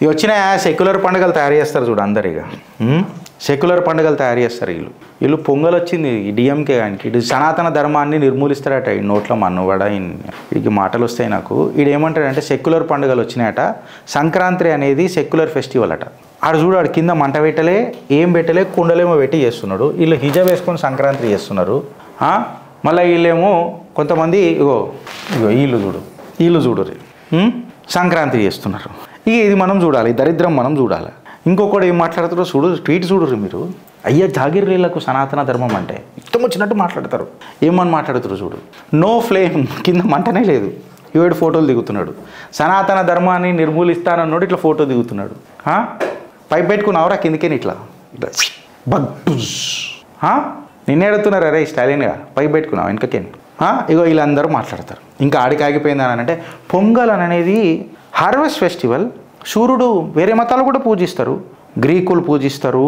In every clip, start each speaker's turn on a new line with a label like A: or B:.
A: ఇవి వచ్చిన సెక్యులర్ పండుగలు తయారు చేస్తారు చూడు అందరు ఇక సెక్యులర్ పండుగలు తయారు చేస్తారు వీళ్ళు పొంగల్ వచ్చింది డిఎంకే ఆయనకి ఇటు సనాతన ధర్మాన్ని నిర్మూలిస్తారట ఈ నోట్లో మన్నువాడ వీడికి మాటలు వస్తాయి నాకు వీడు ఏమంటాడంటే సెక్యులర్ పండుగలు వచ్చినాయట సంక్రాంతి అనేది సెక్యులర్ ఫెస్టివల్ అట ఆడు చూడు ఆడు కింద మంట పెట్టలే ఏం పెట్టలే కుండలేమో పెట్టి చేస్తున్నాడు వీళ్ళు హిజాబ్ వేసుకొని సంక్రాంతి చేస్తున్నారు మళ్ళీ వీళ్ళేమో కొంతమంది ఇగో వీళ్ళు చూడు సంక్రాంతి చేస్తున్నారు ఇక ఇది మనం చూడాలి దరిద్రం మనం చూడాలి ఇంకొకటి ఏం మాట్లాడతారో ట్వీట్ చూడరు మీరు అయ్యా జాగిర్రీలకు సనాతన ధర్మం అంటే ఇష్టం వచ్చినట్టు మాట్లాడతారు ఏమని మాట్లాడుతారు చూడు నో ఫ్లేమ్ కింద మంటనే లేదు ఇవాడు ఫోటోలు దిగుతున్నాడు సనాతన ధర్మాన్ని నిర్మూలిస్తానన్నాడు ఇట్లా ఫోటో దిగుతున్నాడు పైప్ పెట్టుకున్నావురా కిందకేని ఇట్లా బగ్ నిన్నేడుతున్నారు అరే స్టైలిన్గా పైప్ పెట్టుకున్నావు వెనకకేని ఇగో వీళ్ళందరూ మాట్లాడతారు ఇంకా ఆడికి ఆగిపోయిందని అంటే పొంగల్ అనేది హార్వెస్ట్ ఫెస్టివల్ సూర్యుడు వేరే మతాలు కూడా పూజిస్తారు గ్రీకులు పూజిస్తారు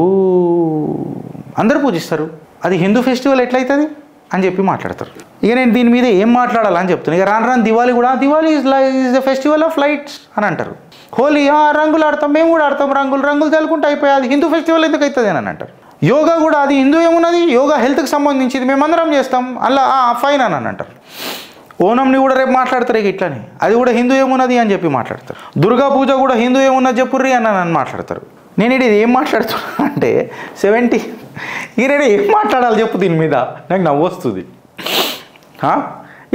A: అందరూ పూజిస్తారు అది హిందూ ఫెస్టివల్ ఎట్లయితుంది అని చెప్పి మాట్లాడతారు ఇక నేను దీని మీద ఏం మాట్లాడాలని చెప్తున్నాను ఇక రాను దివాళీ కూడా Diwali is the festival of lights అని అంటారు హోలీ రంగులు ఆడతాం మేము కూడా ఆడతాం రంగులు చల్లుకుంటే అయిపోయి అది హిందూ ఫెస్టివల్ ఎందుకు అవుతుంది అని అంటారు యోగా కూడా అది హిందూ ఏమున్నది యోగా హెల్త్కి సంబంధించింది మేమందరం చేస్తాం అలా ఫైన్ అని అంటారు ఓనంని కూడా రేపు మాట్లాడతారు ఇక ఇట్లని అది కూడా హిందూ ఏమున్నది అని చెప్పి మాట్లాడతారు దుర్గా పూజ కూడా హిందూ ఏమున్నది చెప్పుర్రి అని నన్ను మాట్లాడతారు నేను ఇది ఏం మాట్లాడుతున్నా అంటే 70 ఇక నేను ఏం మాట్లాడాలి చెప్పు దీని మీద నాకు నవ్వు వస్తుంది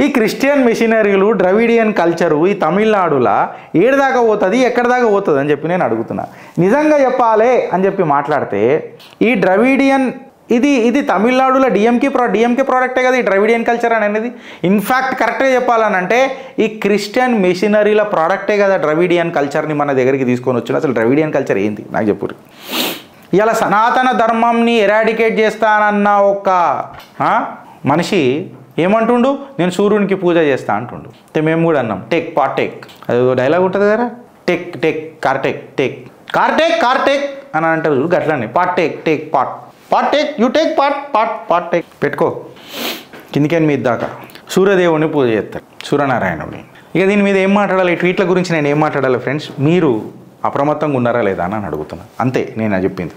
A: ఈ క్రిస్టియన్ మిషనరీలు ద్రవిడియన్ కల్చరు ఈ తమిళనాడులా ఏడు దాకా పోతుంది ఎక్కడి దాకా పోతుంది అని చెప్పి నేను అడుగుతున్నా నిజంగా చెప్పాలి అని చెప్పి మాట్లాడితే ఈ ద్రవిడియన్ ఇది తమిళనాడులో డిఎంకే ప్రోడక్టే కదా ఈ ద్రవిడియన్ కల్చర్ అనేది ఇన్ఫ్యాక్ట్ కరెక్ట్గా చెప్పాలనంటే ఈ క్రిస్టియన్ మిషనరీల ప్రోడక్టే కదా ద్రవిడియన్ కల్చర్ని మన దగ్గరికి తీసుకొని వచ్చిన అసలు ద్రవిడియన్ కల్చర్ ఏంటి నాకు చెప్పుర్రి ఇలా సనాతన ధర్మంని ఎరాడికేట్ చేస్తానన్న ఒక మనిషి ఏమంటుండు నేను సూర్యునికి పూజ చేస్తా అంటుండు మేము కూడా అన్నాం టేక్ అది డైలాగ్ ఉంటుంది కదా టేక్ కార్ టేక్ అని అంటారు గట్లనే pot take you take pot take పెట్టుకో కిందికని మీద దాకా సూర్యదేవుని పూజ చేస్తారు సూర్యనారాయణుని ఇక దీని మీద ఏం మాట్లాడాలి ఈ ట్వీట్ల గురించి నేను ఏం మాట్లాడాలి ఫ్రెండ్స్ మీరు అప్రమత్తంగా ఉన్నారా లేదా అని అడుగుతున్నా అంతే నేను చెప్పింది